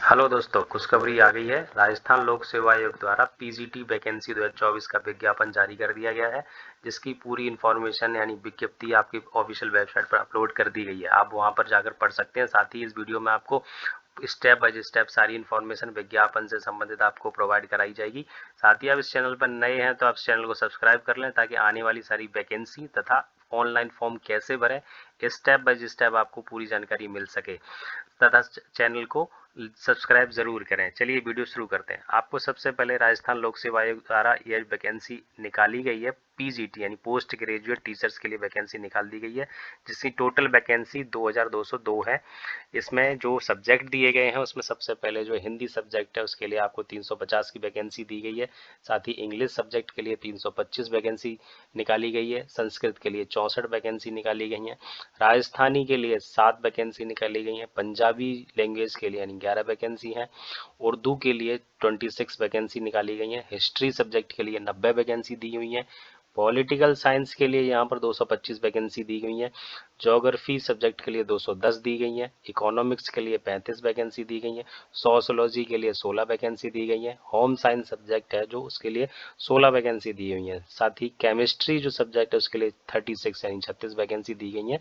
Hello दोस्तों, खुशखबरी आ गई है। राजस्थान लोक सेवा आयोग द्वारा पीजीटी वैकेंसी 2024 का विज्ञापन जारी कर दिया गया है, जिसकी पूरी इन्फॉर्मेशन यानी विज्ञप्ति आपकी ऑफिशियल वेबसाइट पर अपलोड कर दी गई है। आप वहां पर जाकर पढ़ सकते हैं। साथ ही इस वीडियो में आपको स्टेप बाय स्टेप सारी इन्फॉर्मेशन विज्ञापन से संबंधित आपको प्रोवाइड कराई जाएगी। साथ ही आप इस चैनल पर नए हैं तो आप इस चैनल को सब्सक्राइब कर लें, ताकि आने वाली सारी वैकेंसी तथा ऑनलाइन फॉर्म कैसे भरें, स्टेप बाय स्टेप आपको पूरी जानकारी मिल सके। तथा चैनल को सब्सक्राइब जरूर करें। चलिए वीडियो शुरू करते हैं। आपको सबसे पहले राजस्थान लोक सेवा आयोग द्वारा यह वैकेंसी निकाली गई है, पीजीटी यानी पोस्ट ग्रेजुएट टीचर्स के लिए वैकेंसी निकाल दी गई है, जिसकी टोटल वैकेंसी 2202 है। इसमें जो सब्जेक्ट दिए गए हैं उसमें सबसे पहले जो हिंदी सब्जेक्ट है उसके लिए आपको 350 की वैकेंसी दी गई है। साथ ही इंग्लिश सब्जेक्ट के लिए 325 वैकेंसी निकाली गई है। संस्कृत के लिए 64 वैकेंसी निकाली गई है। राजस्थानी के लिए 7 वैकेंसी निकाली गई है। पंजाबी लैंग्वेज के लिए यानी 11 वैकेंसी है। उर्दू के लिए 26 वैकेंसी निकाली गई है। हिस्ट्री सब्जेक्ट के लिए 90 वैकेंसी दी हुई है। पॉलिटिकल साइंस के लिए यहाँ पर 225 वैकेंसी दी गई है। ज्योग्राफी सब्जेक्ट के लिए 210 दी गई है। इकोनॉमिक्स के लिए 35 वैकेंसी दी गई है। सोशोलॉजी के लिए 16 वैकेंसी दी गई है। होम साइंस सब्जेक्ट है जो उसके लिए 16 वैकेंसी दी हुई है। साथ ही केमिस्ट्री जो सब्जेक्ट है उसके लिए 36 यानी 36 वैकेंसी दी गई है।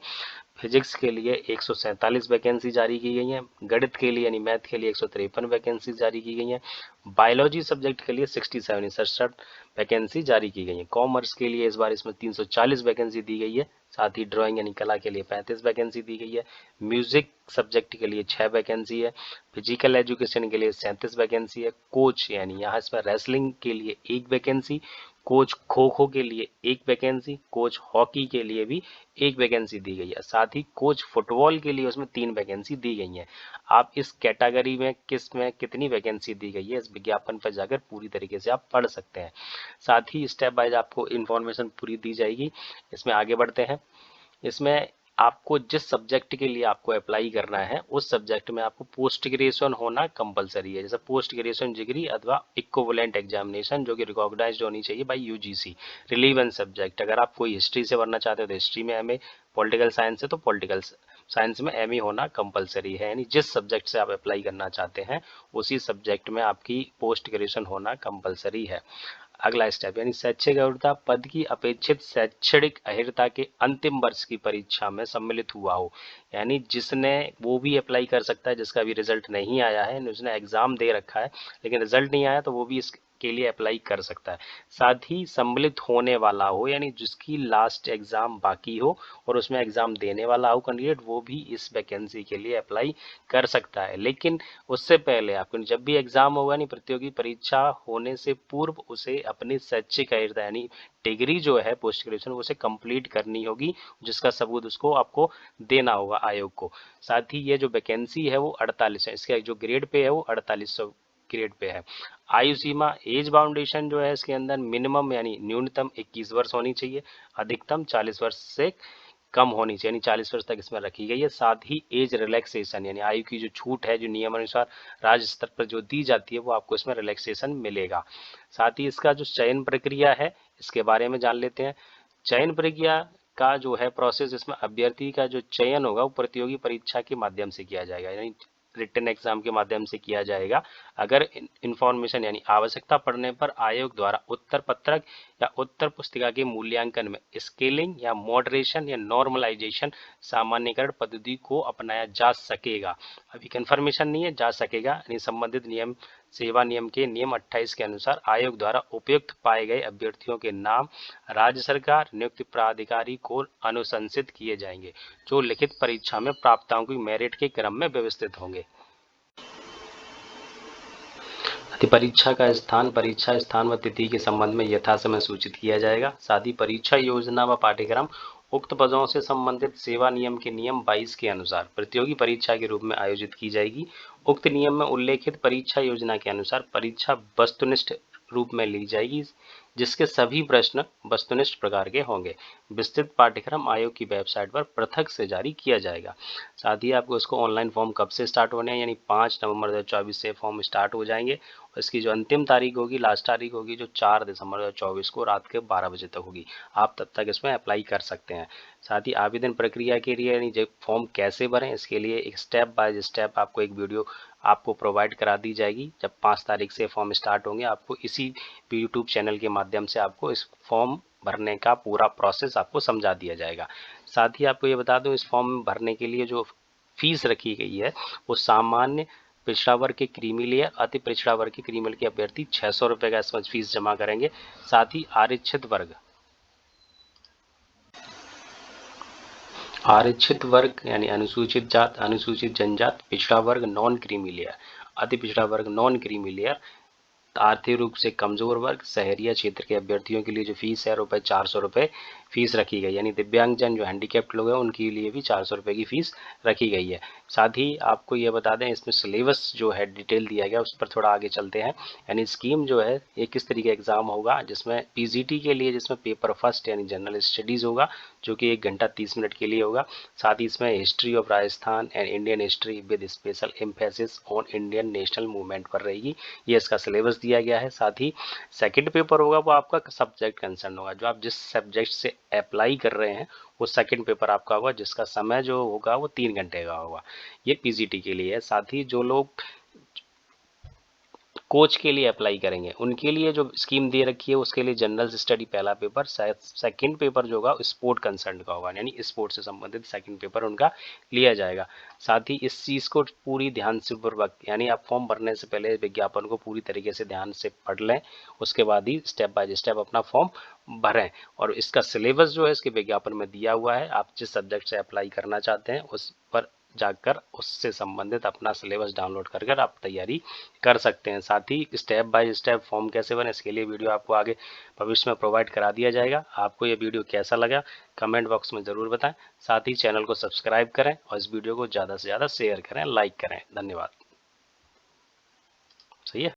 फिजिक्स के लिए 147 वैकेंसी जारी की गई है। गणित के लिए यानी मैथ के लिए 153 वैकेंसी जारी की गई है। बायोलॉजी सब्जेक्ट के लिए 67 वैकेंसी जारी की गई है। कॉमर्स के लिए इस बार इसमें 340 वैकेंसी दी गई है। साथ ही ड्राइंग यानी कला के लिए 35 वैकेंसी दी गई है। म्यूजिक सब्जेक्ट के लिए 6 वैकेंसी है। फिजिकल एजुकेशन के लिए 37 वैकेंसी है। कोच यानी यहाँ इसमें रेसलिंग के लिए 1 वैकेंसी, कोच खो खो के लिए 1 वैकेंसी, कोच हॉकी के लिए भी 1 वैकेंसी दी गई है। साथ ही कोच फुटबॉल के लिए उसमें 3 वैकेंसी दी गई है। आप इस कैटेगरी में किस में कितनी वैकेंसी दी गई है इस विज्ञापन पर जाकर पूरी तरीके से आप पढ़ सकते हैं। साथ ही स्टेप बाय आपको इन्फॉर्मेशन पूरी दी जाएगी। इसमें आगे बढ़ते हैं। इसमें आपको जिस सब्जेक्ट के लिए आपको अप्लाई करना है उस सब्जेक्ट में आपको पोस्ट ग्रेजुएशन होना कंपलसरी है। जैसे पोस्ट ग्रेजुएशन डिग्री अथवा इक्विवेलेंट एग्जामिनेशन जो कि रिकॉग्नाइज्ड होनी चाहिए बाय यूजीसी। रिलीवेंट सब्जेक्ट, अगर आप कोई हिस्ट्री से भरना चाहते हो तो हिस्ट्री में एमए, पॉलिटिकल साइंस है तो पॉलिटिकल साइंस में एमए होना कंपलसरी है। यानी जिस सब्जेक्ट से आप अप्लाई करना चाहते हैं उसी सब्जेक्ट में आपकी पोस्ट ग्रेजुएशन होना कंपलसरी है। अगला स्टेप यानी शैक्षिक अहर्ता पद की अपेक्षित शैक्षणिक अहर्ता के अंतिम वर्ष की परीक्षा में सम्मिलित हुआ हो। यानी जिसने वो भी अप्लाई कर सकता है जिसका भी रिजल्ट नहीं आया है, उसने एग्जाम दे रखा है लेकिन रिजल्ट नहीं आया तो वो भी इसके लिए अप्लाई कर सकता है। साथ ही सम्मिलित होने वाला हो यानी जिसकी लास्ट एग्जाम बाकी हो और उसमें एग्जाम देने वाला हो कैंडिडेट, वो भी इस वैकेंसी के लिए अप्लाई कर सकता है। लेकिन उससे पहले आपको जब भी एग्जाम होगा नहीं, प्रतियोगी परीक्षा होने से पूर्व उसे अपनी शैक्षिक अहर्ता यानी डिग्री जो है पोस्ट ग्रेजुएशन उसे कंप्लीट करनी होगी, जिसका सबूत उसको आपको देना होगा आयोग को। साथ ही ये जो वैकेंसी है वो 48 है। इसका जो ग्रेड पे है वो 4800 ग्रेड पे है। आयु सीमा एज बाउंडेशन जो है इसके अंदर मिनिमम यानी न्यूनतम 21 वर्ष होनी चाहिए, अधिकतम 40 वर्ष से कम होनी चाहिए, यानी 40 वर्ष तक इसमें रखी गई है। साथ ही एज रिलैक्सेशन यानी आयु की जो छूट है जो नियमानुसार राज्य स्तर पर जो दी जाती है वो आपको इसमें रिलैक्सेशन मिलेगा। साथ ही इसका जो चयन प्रक्रिया है इसके बारे में जान लेते हैं। चयन प्रक्रिया का जो है प्रोसेस, इसमें अभ्यर्थी का जो चयन होगा वो प्रतियोगी परीक्षा के माध्यम से किया जाएगा, यानी रिटन एग्जाम के माध्यम से किया जाएगा। अगर इंफॉर्मेशन यानी आवश्यकता पड़ने पर आयोग द्वारा उत्तर पत्रक या उत्तर पुस्तिका के मूल्यांकन में स्केलिंग या मॉडरेशन या नॉर्मलाइजेशन सामान्यकरण पद्धति को अपनाया जा सकेगा। अभी कंफर्मेशन नहीं है, जा सकेगा। यानी संबंधित नियम सेवा नियम के नियम 28 के अनुसार आयोग द्वारा उपयुक्त पाए गए अभ्यर्थियों के नाम राज्य सरकार नियुक्त प्राधिकारी को अनुशंसित किए जाएंगे, जो लिखित परीक्षा में प्राप्तांकों की मेरिट के क्रम में व्यवस्थित होंगे। परीक्षा का स्थान, परीक्षा स्थान व तिथि के संबंध में यथासमय सूचित किया जाएगा। साथ ही परीक्षा योजना व पाठ्यक्रम उक्त पदों से संबंधित सेवा नियम के नियम 22 के अनुसार प्रतियोगी परीक्षा के रूप में आयोजित की जाएगी। उक्त नियम में उल्लेखित परीक्षा योजना के अनुसार परीक्षा वस्तुनिष्ठ रूप में ली जाएगी। जिसके सभी प्रश्न वस्तुनिष्ठ प्रकार के होंगे। विस्तृत पाठ्यक्रम आयोग की वेबसाइट पर पृथक से जारी किया जाएगा। साथ ही आपको इसको ऑनलाइन फॉर्म कब से स्टार्ट होने हैं, यानी 5 नवंबर 2024 से फॉर्म स्टार्ट हो जाएंगे। इसकी जो अंतिम तारीख होगी, लास्ट तारीख होगी, जो 4 दिसंबर 2024 को रात के 12 बजे तक होगी। आप तब तक इसमें अप्लाई कर सकते हैं। साथ ही आवेदन प्रक्रिया के लिए यानी जब फॉर्म कैसे भरें, इसके लिए एक स्टेप बाय स्टेप आपको एक वीडियो आपको प्रोवाइड करा दी जाएगी। जब 5 तारीख से फॉर्म स्टार्ट होंगे, आपको इसी यूट्यूब चैनल के माध्यम से आपको इस फॉर्म भरने का पूरा प्रोसेस आपको समझा दिया जाएगा। साथ ही आपको ये बता दूं, इस फॉर्म भरने के लिए जो फीस रखी गई है वो सामान्य पिछड़ा वर्ग के क्रीमी लेयर, अति पिछड़ा वर्ग के क्रीमी के अभ्यर्थी 600 रुपये का इसमें फीस जमा करेंगे। साथ ही आरक्षित वर्ग यानी अनुसूचित जात, अनुसूचित जनजात, पिछड़ा वर्ग, नॉन क्रीमी लेयर, अति पिछड़ा वर्ग, नॉन क्रीमी लेयर, आर्थिक रूप से कमजोर वर्ग, शहरिया क्षेत्र के अभ्यर्थियों के लिए जो फीस है 400 रुपये फीस रखी गई। यानी दिव्यांगजन जो हैंडीकैप्ड लोग हैं उनके लिए भी 400 रुपये की फीस रखी गई है। साथ ही आपको ये बता दें, इसमें सिलेबस जो है डिटेल दिया गया, उस पर थोड़ा आगे चलते हैं। यानी स्कीम जो है ये किस तरीके एग्जाम होगा, जिसमें पीजीटी के लिए जिसमें पेपर फर्स्ट यानी जनरल स्टडीज होगा, जो कि 1 घंटा 30 मिनट के लिए होगा। साथ ही इसमें history of Rajasthan and Indian history with special emphasis on Indian national movement पर रहेगी। ये इसका सिलेबस दिया गया है। साथ ही सेकंड पेपर होगा वो आपका सब्जेक्ट कंसर्न होगा, जो आप जिस सब्जेक्ट से अप्लाई कर रहे हैं वो सेकंड पेपर आपका होगा, जिसका समय जो होगा वो 3 घंटे का होगा। ये पीजीटी के लिए है। साथ ही जो लोग कोच के लिए अप्लाई करेंगे उनके लिए जो स्कीम दे रखी है उसके लिए जनरल स्टडी पहला पेपर, सेकंड पेपर जो होगा स्पोर्ट कंसर्न का होगा, यानी स्पोर्ट से संबंधित सेकंड पेपर उनका लिया जाएगा। साथ ही इस चीज़ को पूरी ध्यान से पूर्वक, यानी आप फॉर्म भरने से पहले विज्ञापन को पूरी तरीके से ध्यान से पढ़ लें, उसके बाद ही स्टेप बाय स्टेप अपना फॉर्म भरें। और इसका सिलेबस जो है इसके विज्ञापन में दिया हुआ है, आप जिस सब्जेक्ट से अप्लाई करना चाहते हैं उस पर जाकर उससे संबंधित अपना सिलेबस डाउनलोड कर आप तैयारी कर सकते हैं। साथ ही स्टेप बाय स्टेप फॉर्म कैसे बने इसके लिए वीडियो आपको आगे भविष्य में प्रोवाइड करा दिया जाएगा। आपको ये वीडियो कैसा लगा कमेंट बॉक्स में ज़रूर बताएं। साथ ही चैनल को सब्सक्राइब करें और इस वीडियो को ज़्यादा से ज़्यादा शेयर करें, लाइक करें। धन्यवाद।